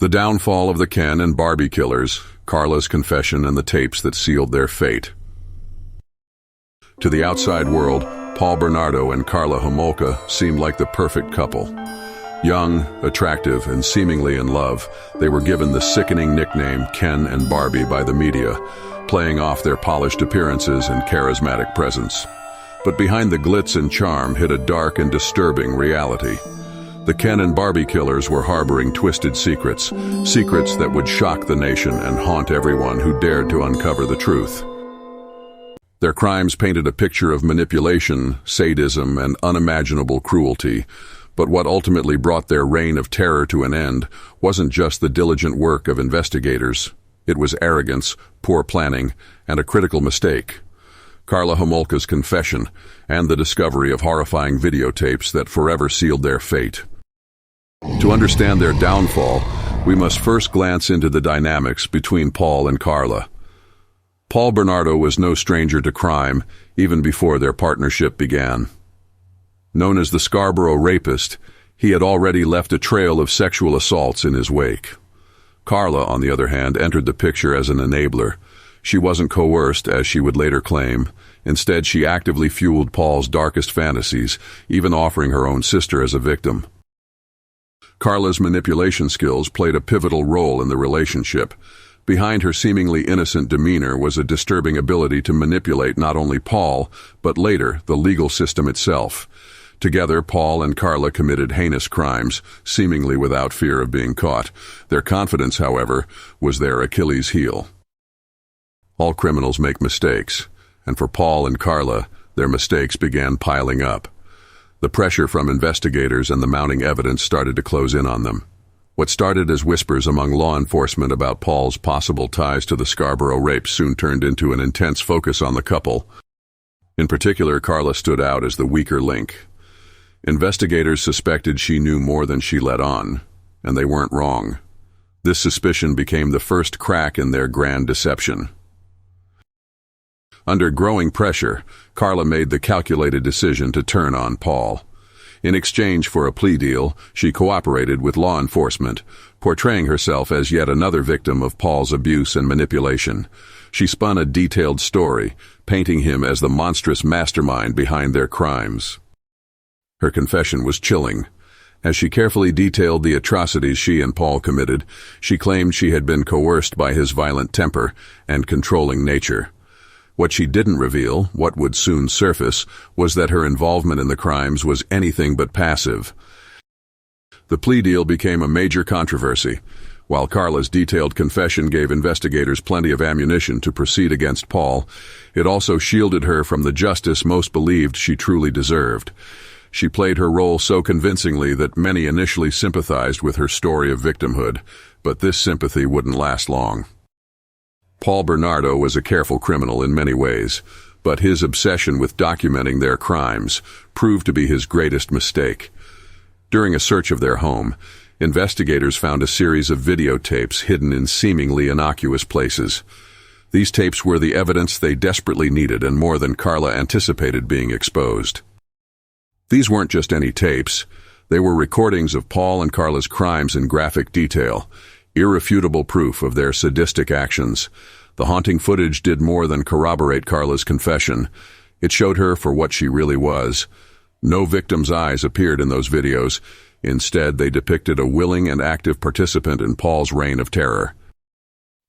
The downfall of the Ken and Barbie Killers, Karla's confession and the tapes that sealed their fate. To the outside world, Paul Bernardo and Karla Homolka seemed like the perfect couple. Young, attractive, and seemingly in love, they were given the sickening nickname Ken and Barbie by the media, playing off their polished appearances and charismatic presence. But behind the glitz and charm hid a dark and disturbing reality. The Ken and Barbie Killers were harboring twisted secrets that would shock the nation and haunt everyone who dared to uncover the truth. Their crimes painted a picture of manipulation, sadism, and unimaginable cruelty, but what ultimately brought their reign of terror to an end wasn't just the diligent work of investigators. It was arrogance, poor planning, and a critical mistake. Karla Homolka's confession and the discovery of horrifying videotapes that forever sealed their fate. To understand their downfall, we must first glance into the dynamics between Paul and Karla. Paul Bernardo was no stranger to crime, even before their partnership began. Known as the Scarborough Rapist, he had already left a trail of sexual assaults in his wake. Karla, on the other hand, entered the picture as an enabler. She wasn't coerced, as she would later claim. Instead, she actively fueled Paul's darkest fantasies, even offering her own sister as a victim. Karla's manipulation skills played a pivotal role in the relationship. Behind her seemingly innocent demeanor was a disturbing ability to manipulate not only Paul, but later the legal system itself. Together, Paul and Karla committed heinous crimes, seemingly without fear of being caught. Their confidence, however, was their Achilles heel. All criminals make mistakes, and for Paul and Karla, their mistakes began piling up. The pressure from investigators and the mounting evidence started to close in on them. What started as whispers among law enforcement about Paul's possible ties to the Scarborough rape soon turned into an intense focus on the couple. In particular, Karla stood out as the weaker link. Investigators suspected she knew more than she let on, and they weren't wrong. This suspicion became the first crack in their grand deception. Under growing pressure, Karla made the calculated decision to turn on Paul. In exchange for a plea deal, she cooperated with law enforcement, portraying herself as yet another victim of Paul's abuse and manipulation. She spun a detailed story, painting him as the monstrous mastermind behind their crimes. Her confession was chilling. As she carefully detailed the atrocities she and Paul committed, she claimed she had been coerced by his violent temper and controlling nature. What she didn't reveal, what would soon surface, was that her involvement in the crimes was anything but passive. The plea deal became a major controversy. While Karla's detailed confession gave investigators plenty of ammunition to proceed against Paul, it also shielded her from the justice most believed she truly deserved. She played her role so convincingly that many initially sympathized with her story of victimhood, but this sympathy wouldn't last long. Paul Bernardo was a careful criminal in many ways, but his obsession with documenting their crimes proved to be his greatest mistake. During a search of their home, investigators found a series of videotapes hidden in seemingly innocuous places. These tapes were the evidence they desperately needed and more than Karla anticipated being exposed. These weren't just any tapes. They were recordings of Paul and Karla's crimes in graphic detail, irrefutable proof of their sadistic actions. The haunting footage did more than corroborate Karla's confession. It showed her for what she really was. No victim's eyes appeared in those videos. Instead, they depicted a willing and active participant in Paul's reign of terror.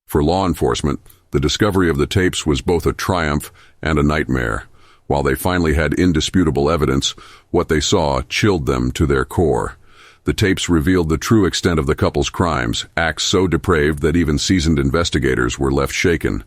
For law enforcement, the discovery of the tapes was both a triumph and a nightmare. While they finally had indisputable evidence, what they saw chilled them to their core. The tapes revealed the true extent of the couple's crimes, acts so depraved that even seasoned investigators were left shaken.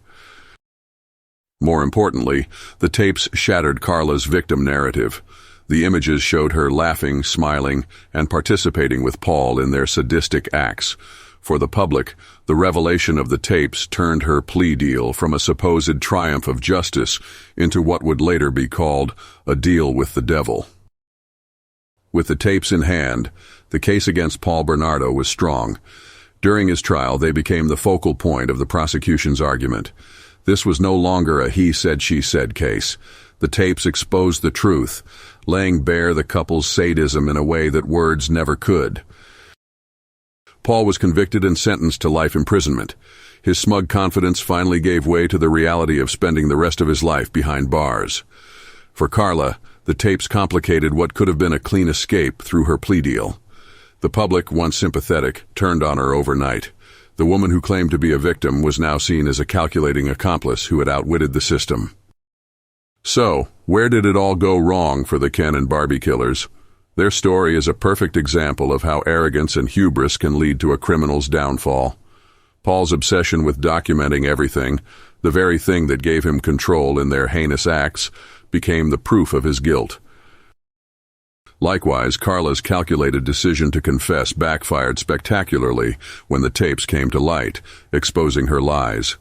More importantly, the tapes shattered Karla's victim narrative. The images showed her laughing, smiling, and participating with Paul in their sadistic acts. For the public, the revelation of the tapes turned her plea deal from a supposed triumph of justice into what would later be called a deal with the devil. With the tapes in hand, the case against Paul Bernardo was strong. During his trial, they became the focal point of the prosecution's argument. This was no longer a he said, she said case. The tapes exposed the truth, laying bare the couple's sadism in a way that words never could. Paul was convicted and sentenced to life imprisonment. His smug confidence finally gave way to the reality of spending the rest of his life behind bars. For Karla, the tapes complicated what could have been a clean escape through her plea deal. The public, once sympathetic, turned on her overnight. The woman who claimed to be a victim was now seen as a calculating accomplice who had outwitted the system. So, where did it all go wrong for the Ken and Barbie Killers? Their story is a perfect example of how arrogance and hubris can lead to a criminal's downfall. Paul's obsession with documenting everything, the very thing that gave him control in their heinous acts, became the proof of his guilt. Likewise, Karla's calculated decision to confess backfired spectacularly when the tapes came to light, exposing her lies.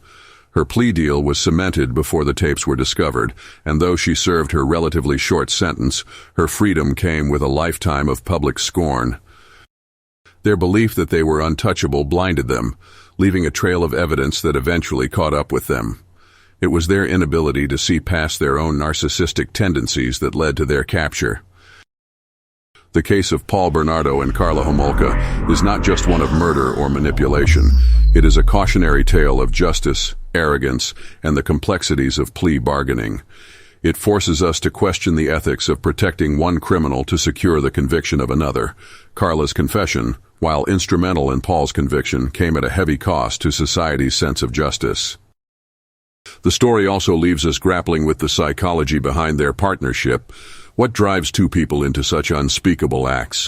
Her plea deal was cemented before the tapes were discovered, and though she served her relatively short sentence, her freedom came with a lifetime of public scorn. Their belief that they were untouchable blinded them, leaving a trail of evidence that eventually caught up with them. It was their inability to see past their own narcissistic tendencies that led to their capture. The case of Paul Bernardo and Karla Homolka is not just one of murder or manipulation. It is a cautionary tale of justice, arrogance, and the complexities of plea bargaining. It forces us to question the ethics of protecting one criminal to secure the conviction of another. Karla's confession, while instrumental in Paul's conviction, came at a heavy cost to society's sense of justice. The story also leaves us grappling with the psychology behind their partnership. What drives two people into such unspeakable acts?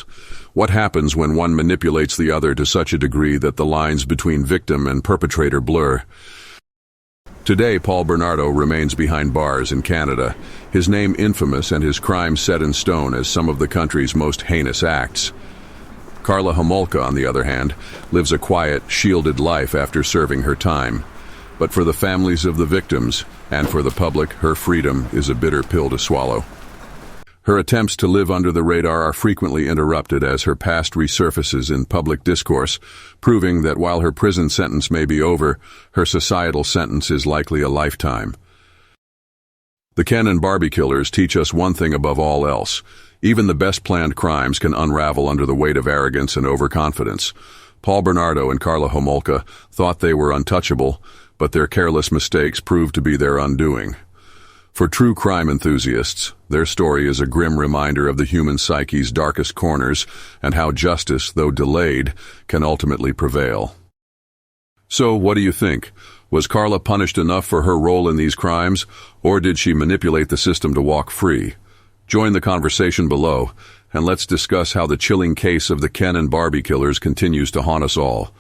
What happens when one manipulates the other to such a degree that the lines between victim and perpetrator blur? Today, Paul Bernardo remains behind bars in Canada, his name infamous and his crimes set in stone as some of the country's most heinous acts. Karla Homolka, on the other hand, lives a quiet, shielded life after serving her time. But for the families of the victims, and for the public, her freedom is a bitter pill to swallow. Her attempts to live under the radar are frequently interrupted as her past resurfaces in public discourse, proving that while her prison sentence may be over, her societal sentence is likely a lifetime. The Ken and Barbie Killers teach us one thing above all else. Even the best planned crimes can unravel under the weight of arrogance and overconfidence. Paul Bernardo and Karla Homolka thought they were untouchable, but their careless mistakes proved to be their undoing. For true crime enthusiasts, their story is a grim reminder of the human psyche's darkest corners and how justice, though delayed, can ultimately prevail. So, what do you think? Was Karla punished enough for her role in these crimes, or did she manipulate the system to walk free? Join the conversation below, and let's discuss how the chilling case of the Ken and Barbie Killers continues to haunt us all.